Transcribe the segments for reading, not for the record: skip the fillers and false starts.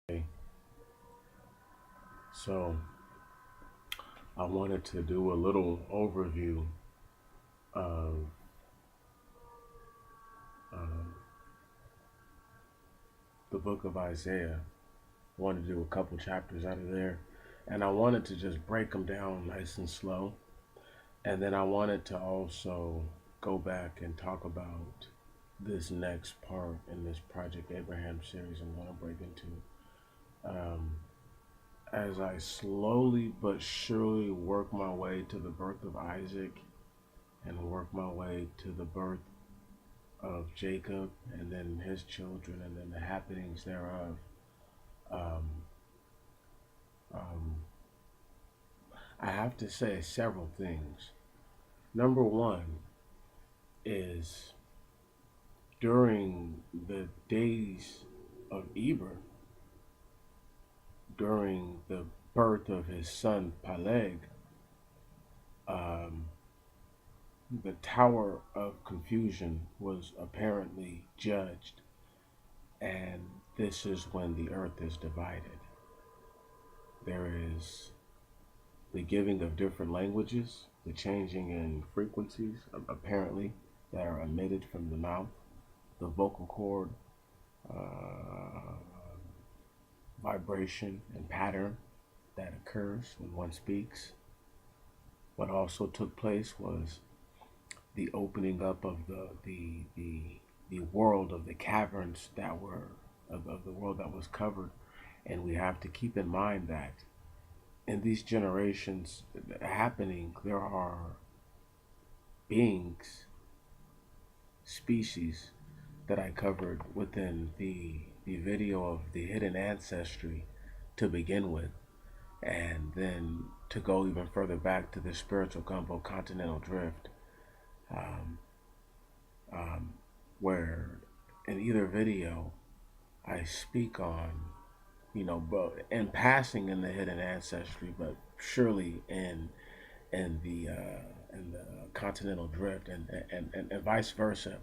Okay, so I wanted to do a little overview of um, the book of Isaiah. I wanted to do a couple chapters out of there, and I wanted to just break them down nice and slow. And then I wanted to also go back and talk about this next part in this Project Abraham series I'm going to break into. Um, as I slowly but surely work my way to the birth of Isaac and work my way to the birth of Jacob and then his children and then the happenings thereof. Um, um, I have to say several things. Number one is during the days of Eber, during the birth of his son Peleg, um, the Tower of Confusion was apparently judged, and this is when the earth is divided. There is the giving of different languages, the changing in frequencies, apparently, that are emitted from the mouth, the vocal cord uh, vibration and pattern that occurs when one speaks. What also took place was the opening up of the world of the caverns that were of the world that was covered, and we have to keep in mind that in these generations happening, there are beings, species that I covered within the video of the hidden ancestry to begin with, and then to go even further back to the spiritual gumbo continental drift, um, um, where in either video I speak on, but in passing in the hidden ancestry, but surely in the continental drift and vice versa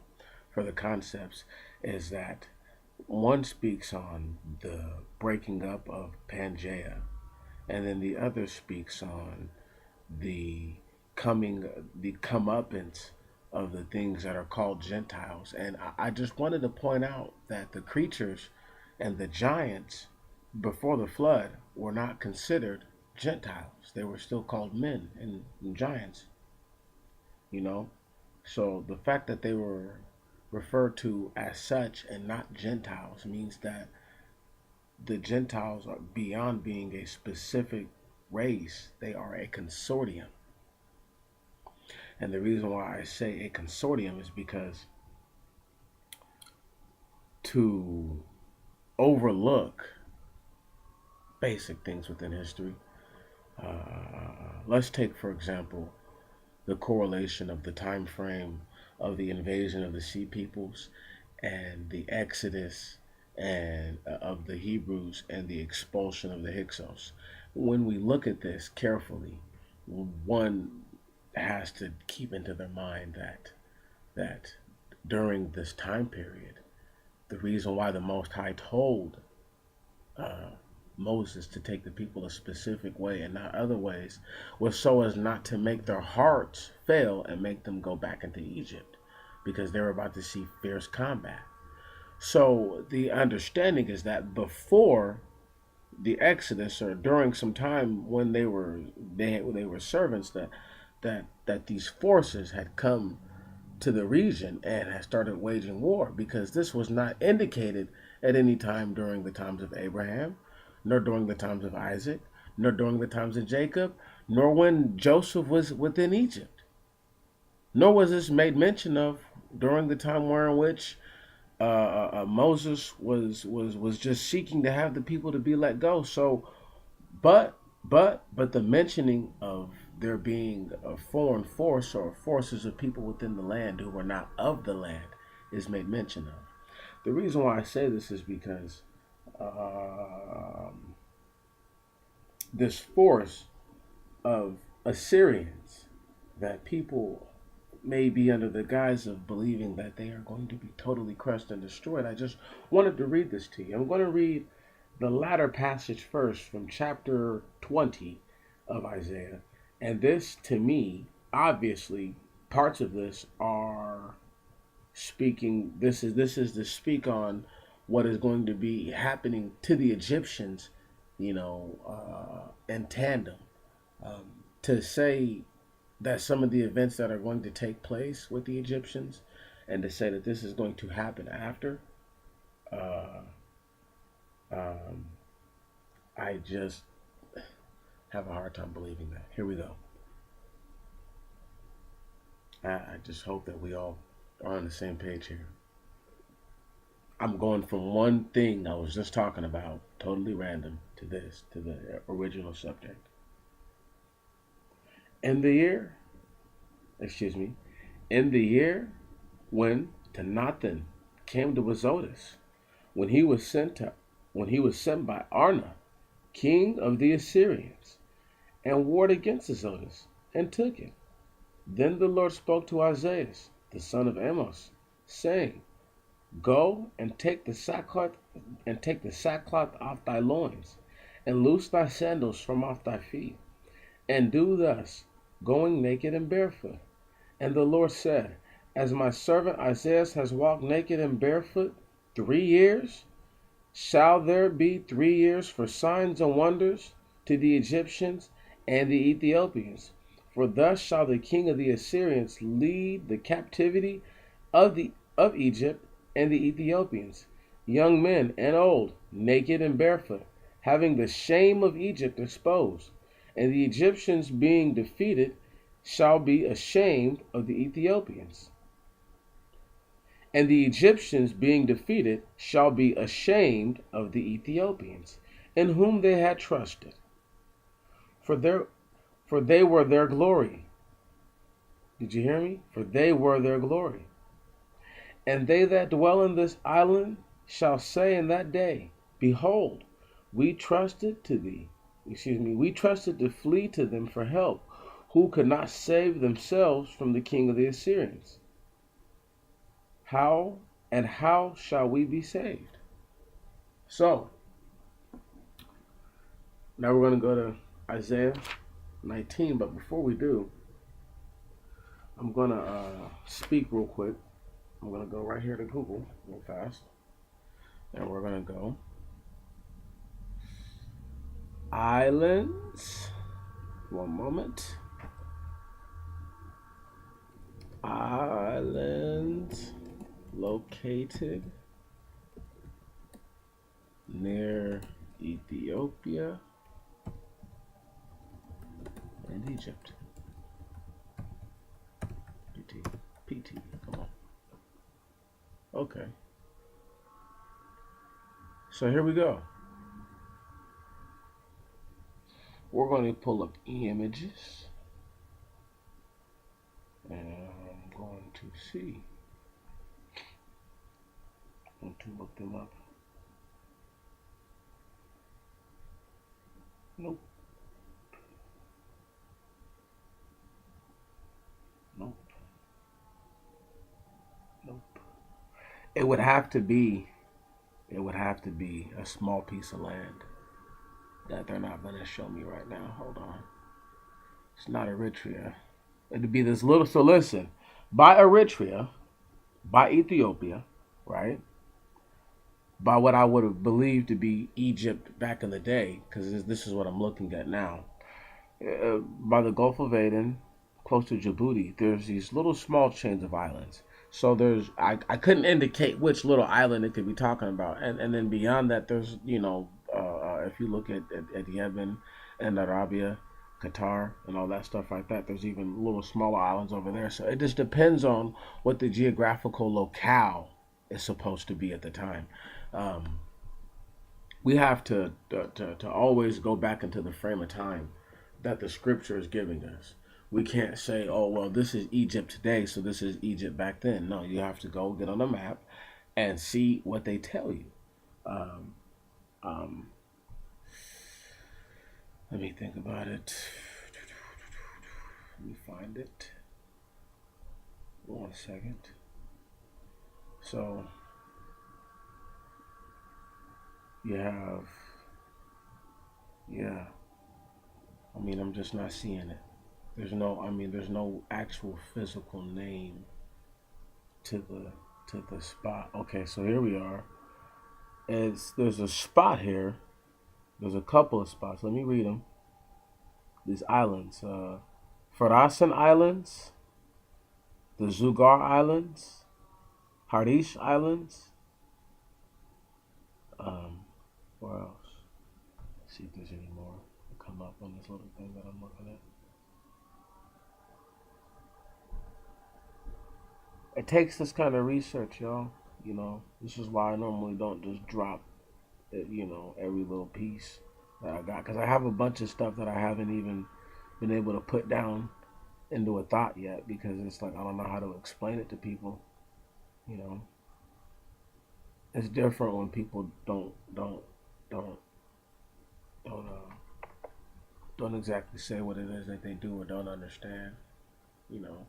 for the concepts is that one speaks on the breaking up of Pangea, and then the other speaks on the the comeuppance of the things that are called Gentiles. And I just wanted to point out that the creatures and the giants before the flood were not considered Gentiles. They were still called men and giants, you know? So the fact that they were referred to as such and not Gentiles means that the Gentiles are beyond being a specific race, they are a consortium. And the reason why I say a consortium is because to overlook basic things within history, let's take, for example, the correlation of the time frame of the invasion of the Sea Peoples and the Exodus and of the Hebrews and the expulsion of the Hyksos. When we look at this carefully, one has to keep into their mind that during this time period, the reason why the Most High told uh, Moses to take the people a specific way and not other ways was so as not to make their hearts fail and make them go back into Egypt because they were about to see fierce combat. So the understanding is that before the Exodus or during some time when they were servants that these forces had come to the region and had started waging war because this was not indicated at any time during the times of Abraham, nor during the times of Isaac, nor during the times of Jacob, nor when Joseph was within Egypt. Nor was this made mention of during the time wherein which Moses was just seeking to have the people to be let go. So, but the mentioning of there being a foreign force or forces of people within the land who were not of the land is made mention of. The reason why I say this is because um, this force of Assyrians that people may be under the guise of believing that they are going to be totally crushed and destroyed. I just wanted to read this to you. I'm going to read the latter passage first from chapter 20 of Isaiah. And this, to me, obviously, parts of this are speaking. This is to speak on what is going to be happening to the Egyptians, in tandem. To say that some of the events that are going to take place with the Egyptians, and to say that this is going to happen after, uh, um, I just have a hard time believing that. Here we go. I just hope that we all are on the same page here. I'm going from one thing I was just talking about, totally random, to this, to the original subject. In the year, excuse me, in the year when Tanathan came to Azotus, when he was sent to, when he was sent by Arna, king of the Assyrians, and warred against Azotus, and took it. Then the Lord spoke to Isaiah, the son of Amos, saying, Go and take the sackcloth off thy loins, and loose thy sandals from off thy feet, and do thus, going naked and barefoot. And the Lord said, As my servant Isaiah has walked naked and barefoot 3 years, shall there be 3 years for signs and wonders to the Egyptians and the Ethiopians. For thus shall the king of the Assyrians lead the captivity of Egypt and the Ethiopians, young men and old, naked and barefoot, having the shame of Egypt exposed. And the Egyptians being defeated shall be ashamed of the Ethiopians. And the Egyptians being defeated shall be ashamed of the Ethiopians, in whom they had trusted. For they were their glory. Did you hear me? For they were their glory. And they that dwell in this island shall say in that day, Behold, we trusted we trusted to flee to them for help, who could not save themselves from the king of the Assyrians. How shall we be saved? So, now we're going to go to Isaiah 19, but before we do, I'm going to speak real quick. I'm going to go right here to Google real fast, and we're going to go islands. One moment. Islands located near Ethiopia and Egypt. PT, come on. Okay. So here we go. We're going to pull up images, and I'm going to see. I'm going to look them up. Nope. Nope. Nope. It would have to be a small piece of land that they're not going to show me right now. Hold on. It's not Eritrea. It'd be this little. So listen, by Eritrea, by Ethiopia, right? By what I would have believed to be Egypt back in the day, because this is what I'm looking at now. By the Gulf of Aden, close to Djibouti, there's these little small chains of islands. So I couldn't indicate which little island it could be talking about, and then beyond that, there's if you look at Yemen and Arabia, Qatar, and all that stuff like that, there's even little smaller islands over there. So it just depends on what the geographical locale is supposed to be at the time. Um, we have to always go back into the frame of time that the scripture is giving us. We can't say, oh, well, this is Egypt today, so this is Egypt back then. No, you have to go get on a map and see what they tell you. Um, um, Let me think about it. Let me find it. 1 second. So, you have Yeah. I mean, I'm just not seeing it. There's no actual physical name to the spot. Okay, so here we are. There's a spot here. There's a couple of spots. Let me read them. These islands, Farasan Islands, the Zugar Islands, Harish Islands. Um, where else? Let's see if there's any more that come up on this little thing that I'm looking at. It takes this kind of research, y'all. This is why I normally don't just drop it, every little piece that I got. Because I have a bunch of stuff that I haven't even been able to put down into a thought yet. Because it's like, I don't know how to explain it to people. You know, it's different when people don't, don't, don't exactly say what it is that they do or don't understand. You know,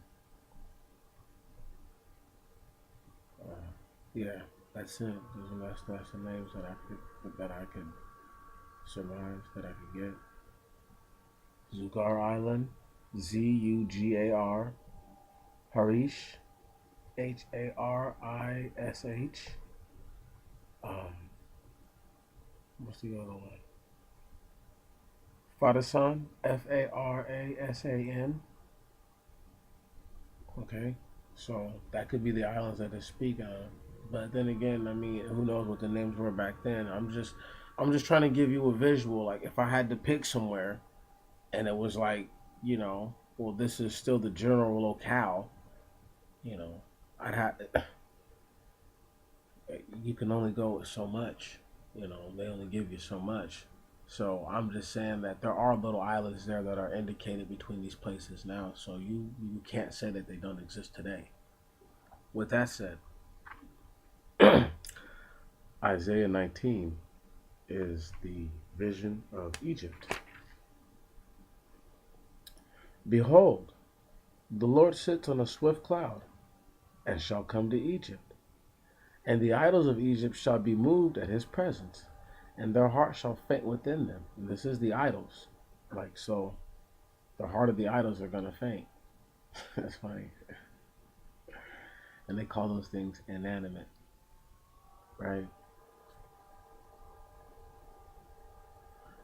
uh, yeah, that's it. That's the names that I could surmise that I could get. Zugar Island, Zugar, Harish, Harish. Um, what's the other one? Farasan, Farasan. Okay, so that could be the islands that they speak of. But then again, I mean, who knows what the names were back then? I'm just trying to give you a visual. Like if I had to pick somewhere, and it was like, well, this is still the general locale. You know, I'd have. You can only go with so much. They only give you so much. So I'm just saying that there are little islands there that are indicated between these places now. So you can't say that they don't exist today. With that said, Isaiah 19 is the vision of Egypt. Behold, the Lord sits on a swift cloud, and shall come to Egypt. And the idols of Egypt shall be moved at his presence, and their heart shall faint within them. And this is the idols. Like, so, the heart of the idols are going to faint. That's funny. And they call those things inanimate, right?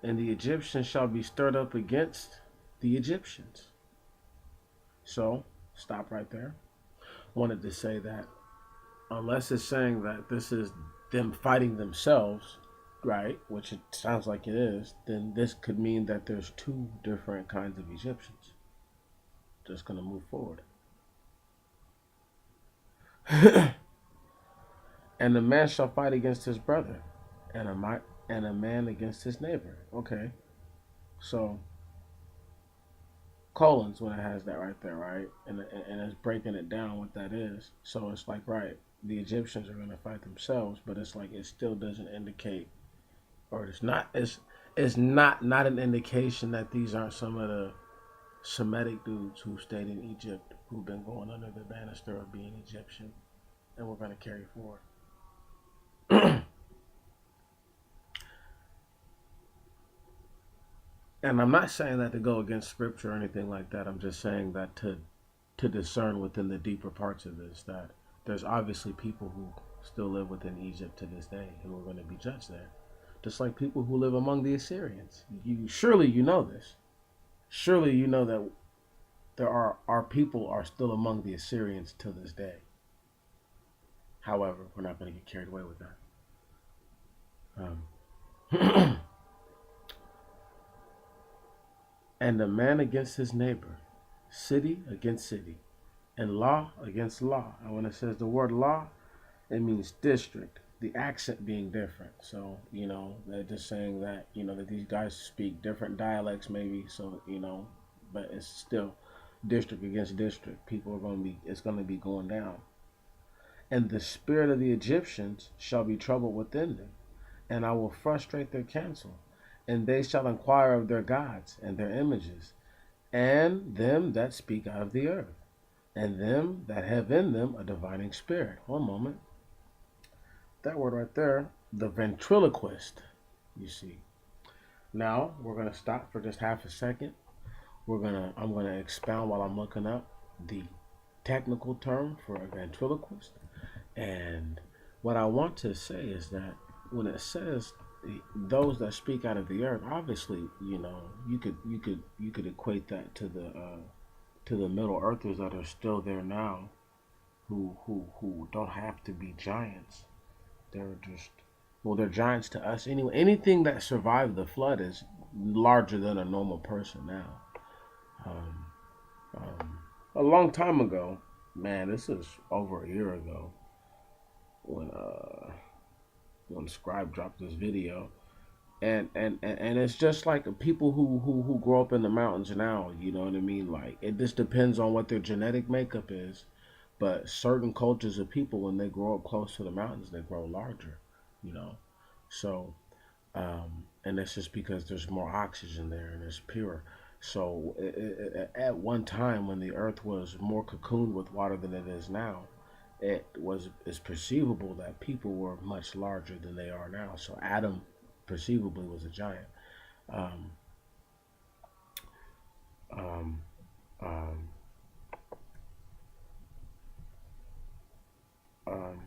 And the Egyptians shall be stirred up against the Egyptians. So, stop right there. Wanted to say that unless it's saying that this is them fighting themselves, right, which it sounds like it is, then this could mean that there's two different kinds of Egyptians. Just going to move forward. And a man shall fight against his brother, and a man against his neighbor. Okay, so colons when it has that right there, right, and it's breaking it down what that is. So it's like, right, the Egyptians are going to fight themselves, but it's like it still doesn't indicate, or it's not an indication that these aren't some of the Semitic dudes who stayed in Egypt who've been going under the banister of being Egyptian, and we're going to carry forward. And I'm not saying that to go against scripture or anything like that. I'm just saying that to discern within the deeper parts of this that there's obviously people who still live within Egypt to this day who are going to be judged there, just like people who live among the Assyrians. You know this. Surely you know that there are our people are still among the Assyrians to this day. However, we're not going to get carried away with that. And a man against his neighbor, city against city, and law against law. And when it says the word law, it means district, the accent being different. So, they're just saying that, that these guys speak different dialects maybe. So, but it's still district against district. It's going to be going down. And the spirit of the Egyptians shall be troubled within them, and I will frustrate their counsel. And they shall inquire of their gods and their images, and them that speak out of the earth, and them that have in them a divining spirit. One moment. That word right there, the ventriloquist, you see. Now we're gonna stop for just half a second. I'm gonna expound while I'm looking up the technical term for a ventriloquist. And what I want to say is that when it says those that speak out of the earth, obviously, you could equate that to the Middle Earthers that are still there now, who don't have to be giants. They're just, well, they're giants to us anyway. Anything that survived the flood is larger than a normal person now. Um, um, a long time ago, man, this is over a year ago when when Scribe dropped this video, and it's just like people who grow up in the mountains now. You know what I mean? Like, it just depends on what their genetic makeup is. But certain cultures of people, when they grow up close to the mountains, they grow larger. You know, so and that's just because there's more oxygen there and it's pure. So at one time, when the earth was more cocooned with water than it is now, it's perceivable that people were much larger than they are now. So Adam perceivably was a giant. Um, um, um, um,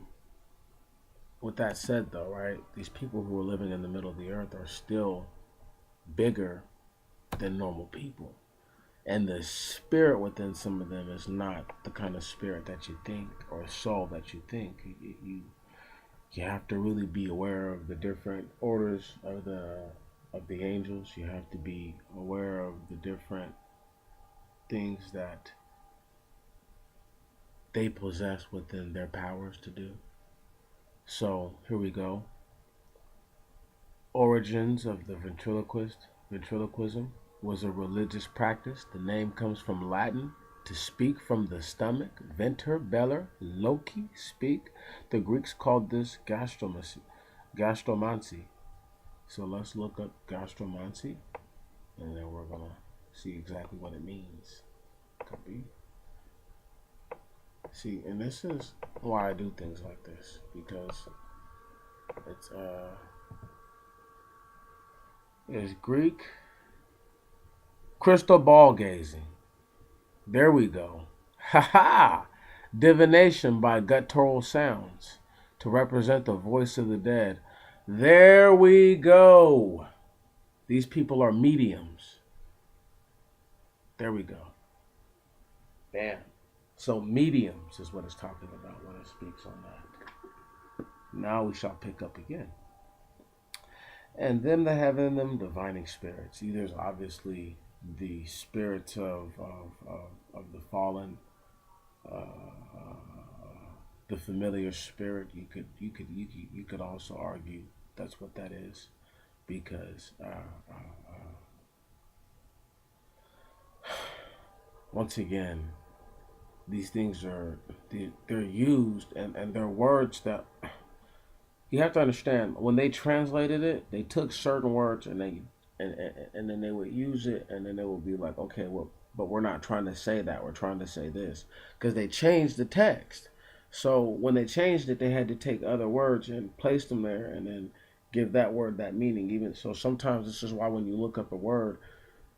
with that said, though, right, these people who are living in the middle of the earth are still bigger than normal people. And the spirit within some of them is not the kind of spirit that you think, or soul that you think. You have to really be aware of the different orders of the angels. You have to be aware of the different things that they possess within their powers to do. So here we go. Origins of the ventriloquism was a religious practice. The name comes from Latin, to speak from the stomach, venter, beller, loci, speak. The Greeks called this gastromancy. Gastromancy. So let's look up gastromancy, and then we're gonna see exactly what it means. Copy. See, and this is why I do things like this, because it's it's Greek crystal ball gazing. There we go. Ha ha! Divination by guttural sounds to represent the voice of the dead. There we go. These people are mediums. There we go. Bam. So mediums is what it's talking about when it speaks on that. Now we shall pick up again. And them that have in them divining spirits. See, there's obviously the spirits of the fallen, uh, the familiar spirit. You could also argue that's what that is, because once again, these things they're used, and they're words that you have to understand. When they translated it, they took certain words and then they would use it, and then they would be like, okay, well, but we're not trying to say that, we're trying to say this, because they changed the text. So when they changed it, they had to take other words and place them there, and then give that word that meaning. Even so, sometimes this is why when you look up a word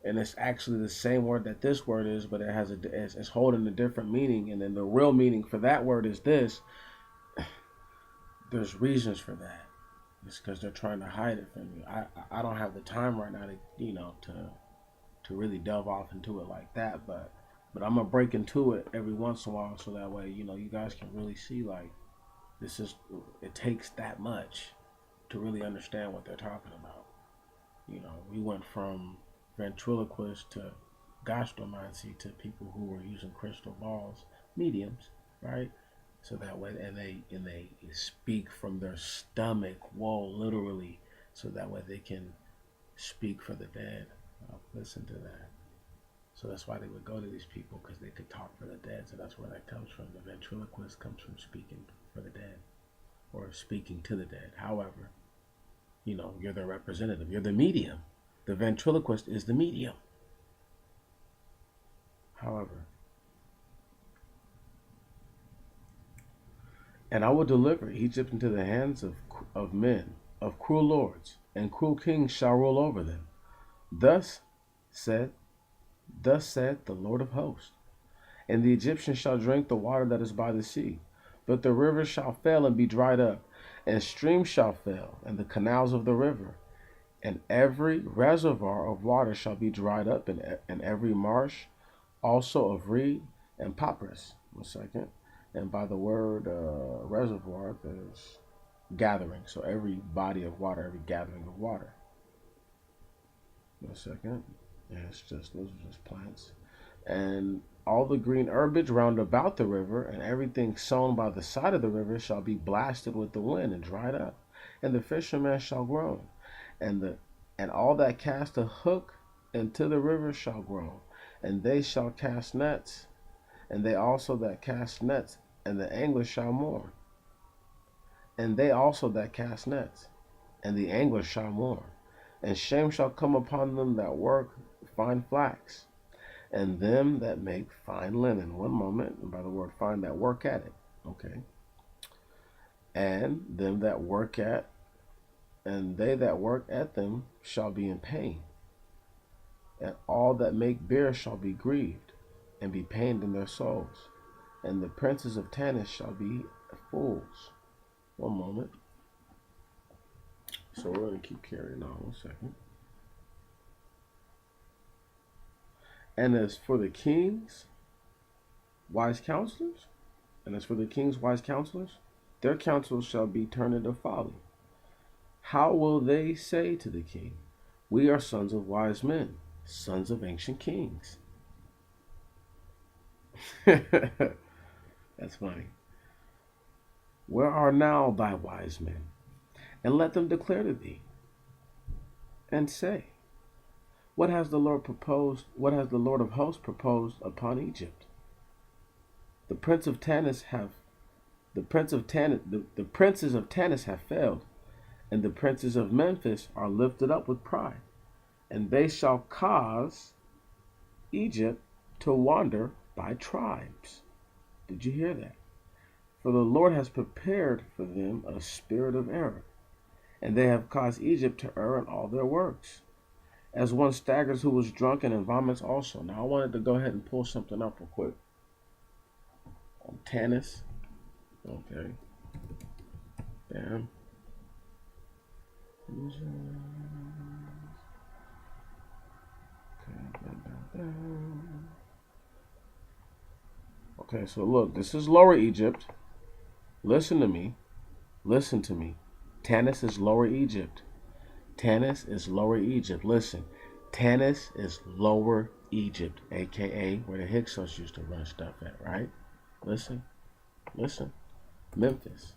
and it's actually the same word that this word is, but it's holding a different meaning, and then the real meaning for that word is this. There's reasons for that. It's because they're trying to hide it from you. I don't have the time right now to really delve off into it like that, but I'm gonna break into it every once in a while, so that way you guys can really see, like, this is, it takes that much to really understand what they're talking about. We went from ventriloquist to gastromancy to people who were using crystal balls, mediums, right? So that way, and they speak from their stomach, whoa, literally, so that way they can speak for the dead. Listen to that. So that's why they would go to these people, because they could talk for the dead. So that's where that comes from. The ventriloquist comes from speaking for the dead, or speaking to the dead. However, you're the representative. You're the medium. The ventriloquist is the medium. However, and I will deliver Egypt into the hands of men, of cruel lords, and cruel kings shall rule over them. Thus said, thus said the Lord of hosts. And the Egyptians shall drink the water that is by the sea, but the rivers shall fail and be dried up, and streams shall fail, and the canals of the river, and every reservoir of water shall be dried up, and every marsh also of reed and papyrus. 1 second. And by the word reservoir, there's gathering. So every body of water, every gathering of water. 1 second. Yeah, it's just those are just plants. And all the green herbage round about the river, and everything sown by the side of the river shall be blasted with the wind and dried up, and the fisherman shall groan, and all that cast a hook into the river shall groan, and they shall cast nets, and they also that cast nets, and the anglers shall mourn, and they also that cast nets, and the anglers shall mourn, and shame shall come upon them that work fine flax, and them that make fine linen. One moment, and by the word fine, that work at it. Okay. And them that work at, and they that work at them shall be in pain. And all that make beer shall be grieved, and be pained in their souls. And the princes of Tanis shall be fools. One moment. So we're going to keep carrying on. 1 second. And as for the kings, wise counselors, their counsels shall be turned into folly. How will they say to the king, we are sons of wise men, sons of ancient kings? That's funny. Where are now thy wise men? And let them declare to thee, and say, what has the Lord proposed? What has the Lord of hosts proposed upon Egypt? The princes of Tanis have failed, and the princes of Memphis are lifted up with pride, and they shall cause Egypt to wander by tribes. Did you hear that? For the Lord has prepared for them a spirit of error, and they have caused Egypt to err in all their works, as one staggers who was drunken and vomits also. Now I wanted to go ahead and pull something up real quick on Tanis. Okay. Bam. Okay, so look, this is Lower Egypt. Listen to me. Listen to me. Tanis is Lower Egypt. Tanis is Lower Egypt. Listen. Tanis is Lower Egypt, aka where the Hyksos used to run stuff at, right? Listen. Listen. Memphis.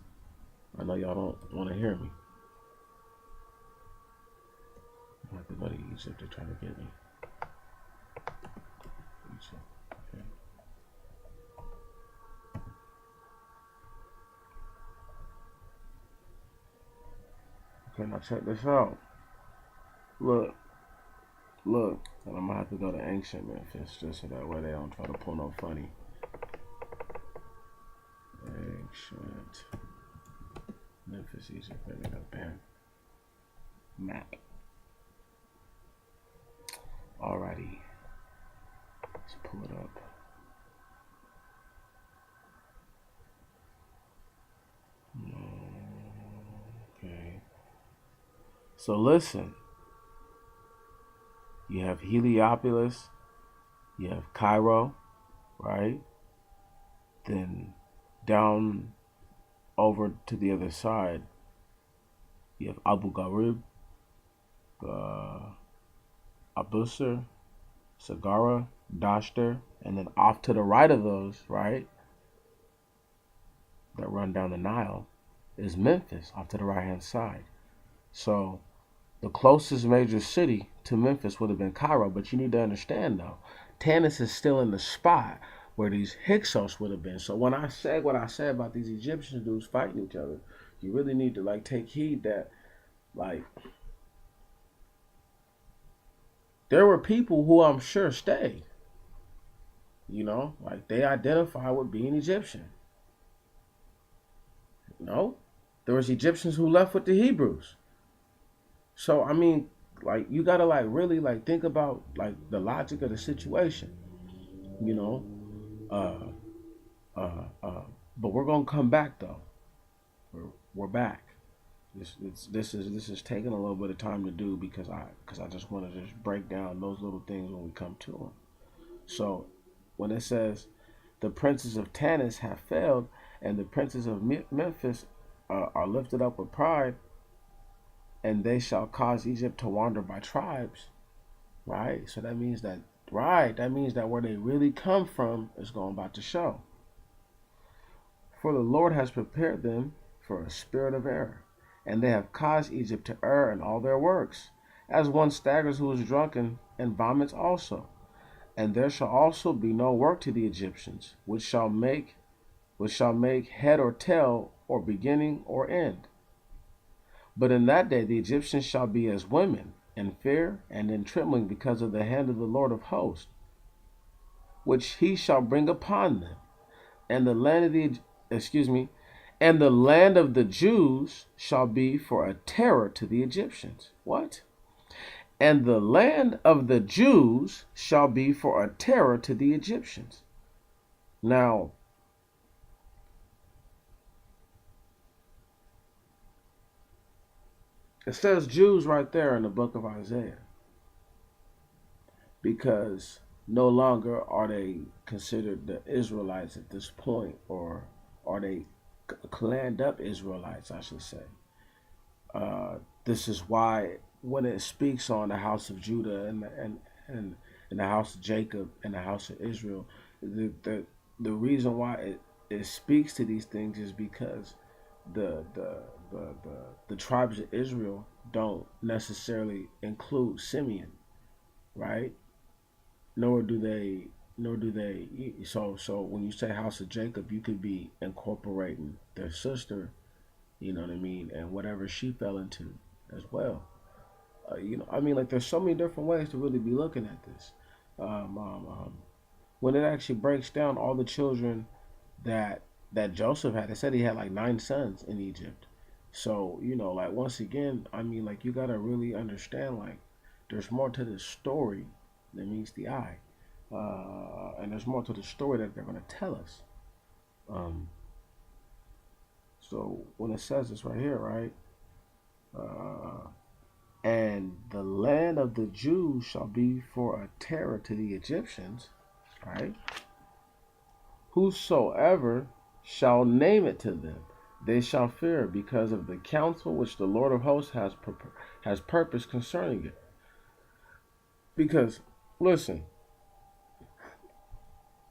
I know y'all don't want to hear me. I have to go to Egypt to try to get me. Egypt. Okay. Okay, now check this out. Look. And I'm gonna have to go to ancient Memphis just so that way they don't try to pull no funny. Ancient Memphis, Egypt. There we go. Bam. Map. Alrighty. Let's pull it up. Okay. So listen. You have Heliopolis. You have Cairo, right? Then down over to the other side, you have Abu Ghraib, Abusir, Sagara, Dashter, and then off to the right of those, right, that run down the Nile, is Memphis, off to the right-hand side. So the closest major city to Memphis would have been Cairo, but you need to understand, though, Tanis is still in the spot where these Hyksos would have been. So when I say what I said about these Egyptian dudes fighting each other, you really need to, like, take heed that, like, there were people who I'm sure stayed. You know, like they identify with being Egyptian. You know, there was Egyptians who left with the Hebrews. So I mean, like you gotta like really like think about like the logic of the situation, you know. Uh, uh, uh, but we're gonna come back though. We're back. This is taking a little bit of time to do because I just want to just break down those little things when we come to them. So when it says the princes of Tanis have failed and the princes of Memphis are lifted up with pride, and they shall cause Egypt to wander by tribes, right? So that means that right, that means that where they really come from is going about to show. For the Lord has prepared them for a spirit of error, and they have caused Egypt to err in all their works, as one staggers who is drunken and vomits also. And there shall also be no work to the Egyptians, which shall make head or tail, or beginning or end. But in that day the Egyptians shall be as women, in fear and in trembling because of the hand of the Lord of hosts, which he shall bring upon them. And the land of the excuse me, and the land of the Jews shall be for a terror to the Egyptians. What? And the land of the Jews shall be for a terror to the Egyptians. Now, it says Jews right there in the book of Isaiah, because no longer are they considered the Israelites at this point, or are they claned up Israelites, I should say. This is why when it speaks on the house of Judah and the house of Jacob and the house of Israel, the the, the reason why it speaks to these things is because the the the tribes of Israel don't necessarily include Simeon, right? Nor do they so when you say house of Jacob, you could be incorporating their sister, you know what I mean, and whatever she fell into as well. I mean, like there's so many different ways to really be looking at this. Um, um, um, when it actually breaks down all the children that Joseph had, it said he had like 9 sons in Egypt. So like once again, I mean, like you gotta really understand, like there's more to this story than meets the eye, and there's more to the story that they're gonna tell us. Um, so when it says this right here, right? Uh, And the land of the Jews shall be for a terror to the Egyptians, right? Whosoever shall name it to them, they shall fear because of the counsel which the Lord of hosts has purposed concerning it. Because, listen,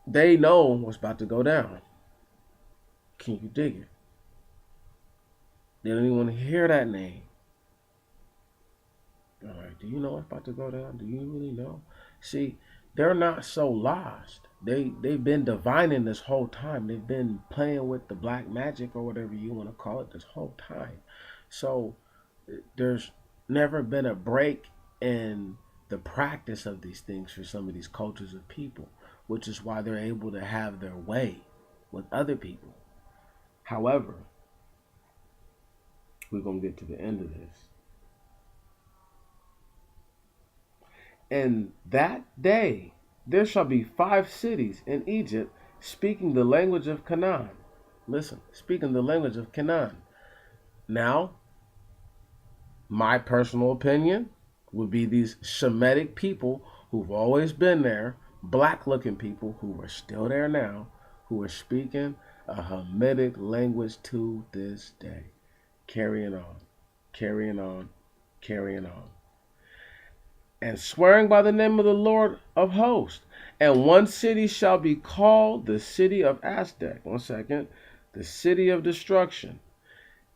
they know what's about to go down. Can you dig it? They don't even want to hear that name. All right, do you know what's about to go down? Do you really know? See, they're not so lost. They've been divining this whole time. They've been playing with the black magic or whatever you want to call it this whole time. So there's never been a break in the practice of these things for some of these cultures of people, which is why they're able to have their way with other people. However, we're gonna get to the end of this. And that day there shall be 5 cities in Egypt speaking the language of Canaan. Listen, speaking the language of Canaan. Now, my personal opinion would be these Shemitic people who've always been there, black looking people who are still there now, who are speaking a Hamitic language to this day. Carrying on, carrying on, carrying on. And swearing by the name of the Lord of hosts. And one city shall be called the city of Ashdod. One second. The city of destruction.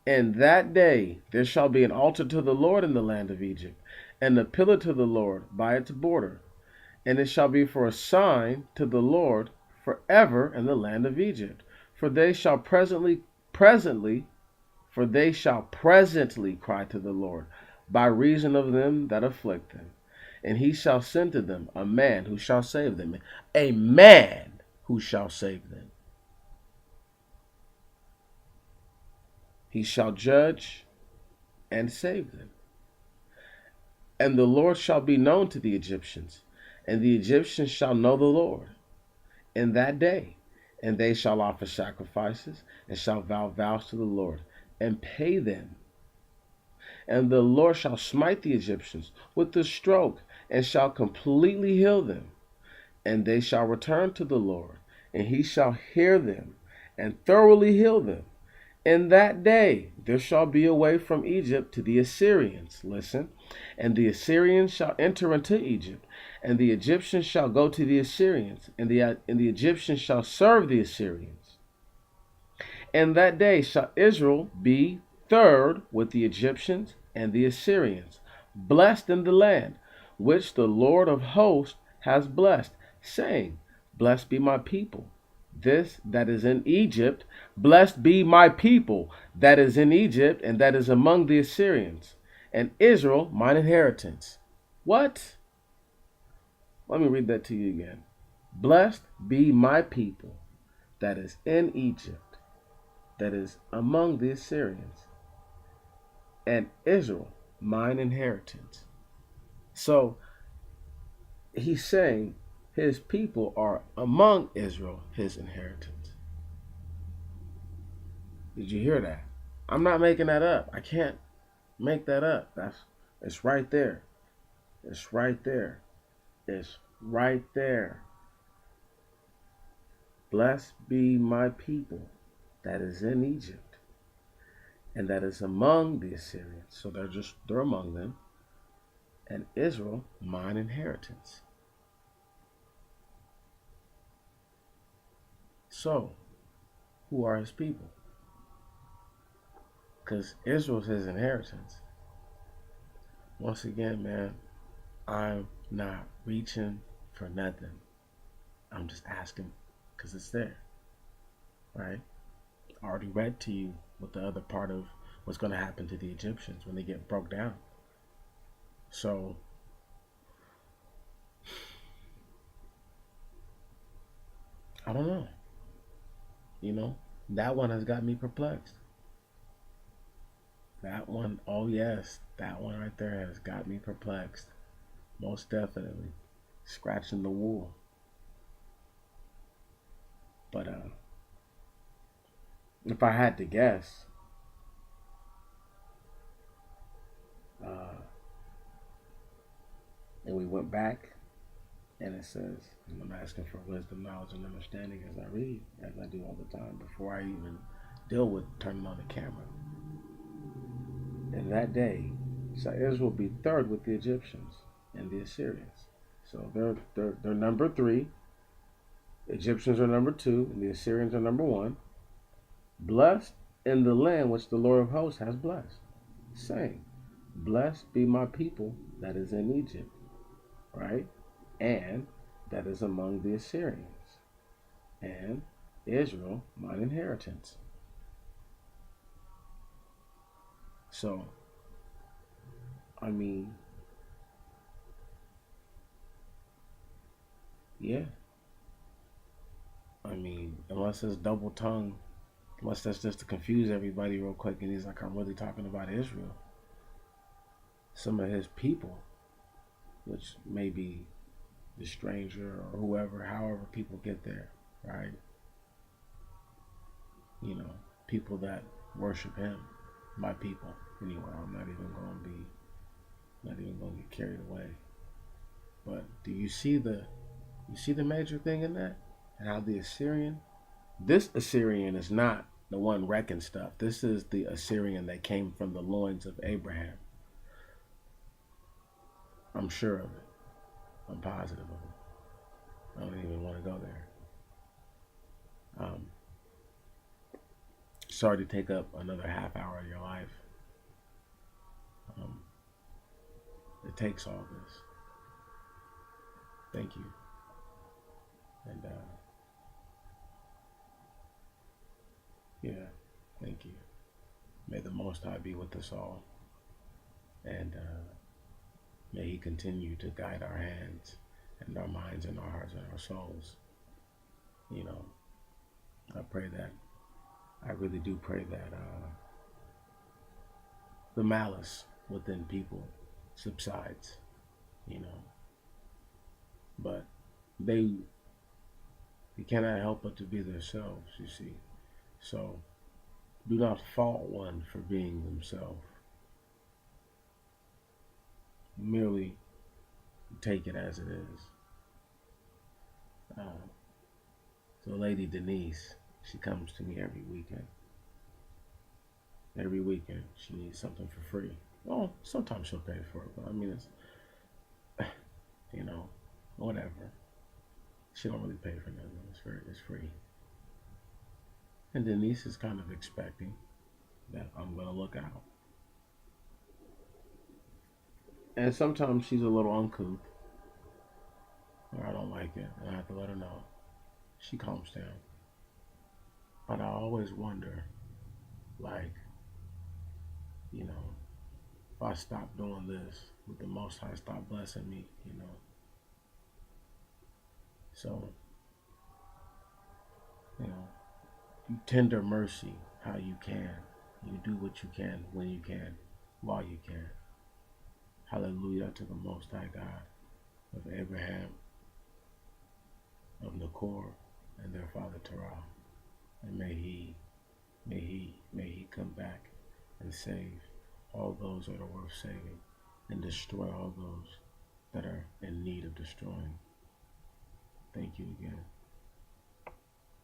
And that day there shall be an altar to the Lord in the land of Egypt, and a pillar to the Lord by its border. And it shall be for a sign to the Lord forever in the land of Egypt. For they shall presently, for they shall presently cry to the Lord by reason of them that afflict them. And he shall send to them a man who shall save them. A man who shall save them. He shall judge and save them. And the Lord shall be known to the Egyptians, and the Egyptians shall know the Lord in that day. And they shall offer sacrifices, and shall vow vows to the Lord, and pay them. And the Lord shall smite the Egyptians with the stroke, and shall completely heal them. And they shall return to the Lord, and he shall hear them, and thoroughly heal them. In that day there shall be a way from Egypt to the Assyrians. Listen. And the Assyrians shall enter into Egypt, and the Egyptians shall go to the Assyrians, and the Egyptians shall serve the Assyrians. In that day shall Israel be third with the Egyptians and the Assyrians, blessed in the land which the Lord of hosts has blessed, saying, Blessed be my people, this that is in Egypt, blessed be my people that is in Egypt and that is among the Assyrians, and Israel mine inheritance. What? Let me read that to you again. Blessed be my people that is in Egypt, that is among the Assyrians, and Israel mine inheritance. So he's saying his people are among Israel, his inheritance. Did you hear that? I'm not making that up. I can't make that up. It's right there. It's right there. It's right there. Blessed be my people that is in Egypt and that is among the Assyrians. So they're among them. And Israel, mine inheritance. So, who are his people? Because Israel's his inheritance. Once again, man, I'm not reaching for nothing. I'm just asking because it's there, right? I already read to you what the other part of what's going to happen to the Egyptians when they get broke down. So, I don't know. That one has got me perplexed. That one, oh yes, that one right there has got me perplexed. Most definitely. Scratching the wool. But if I had to guess, and we went back, and it says, and I'm asking for wisdom, knowledge, and understanding as I read, as I do all the time, before I even deal with turning on the camera. In that day, so Israel will be third with the Egyptians and the Assyrians. So they're number three. The Egyptians are number two, and the Assyrians are number one. Blessed in the land which the Lord of hosts has blessed, saying, Blessed be my people that is in Egypt, right? And that is among the Assyrians, and Israel mine inheritance. So, I mean, yeah. I mean, unless it's double tongue, unless that's just to confuse everybody real quick, and he's like, I'm really talking about Israel. Some of his people, which may be the stranger or whoever, however people get there, right? People that worship him, my people. Anyway, I'm not even going to get carried away. But do you see the major thing in that? And how this Assyrian is not the one wrecking stuff. This is the Assyrian that came from the loins of Abraham. I'm sure of it. I'm positive of it. I don't even want to go there. Sorry to take up another half hour of your life. Um, it takes all this. Thank you. And yeah, thank you. May the Most High be with us all. And may he continue to guide our hands and our minds and our hearts and our souls. I really do pray that the malice within people subsides, you know. But they cannot help but to be themselves, you see. So do not fault one for being themselves. Merely take it as it is. Uh, so Lady Denise, she comes to me every weekend. Every weekend she needs something for free. Well, sometimes she'll pay for it, but I mean it's you know, whatever. She don't really pay for nothing. It's free. And Denise is kind of expecting that I'm gonna look out. And sometimes she's a little uncouth, or I don't like it, and I have to let her know. She calms down. But I always wonder, like, you know, if I stop doing this, would the Most High stop blessing me, you know? So, you know, you tender mercy how you can. You do what you can when you can, while you can. Hallelujah to the Most High God of Abraham, of Nakor, and their father Terah. And may he come back and save all those that are worth saving and destroy all those that are in need of destroying. Thank you again.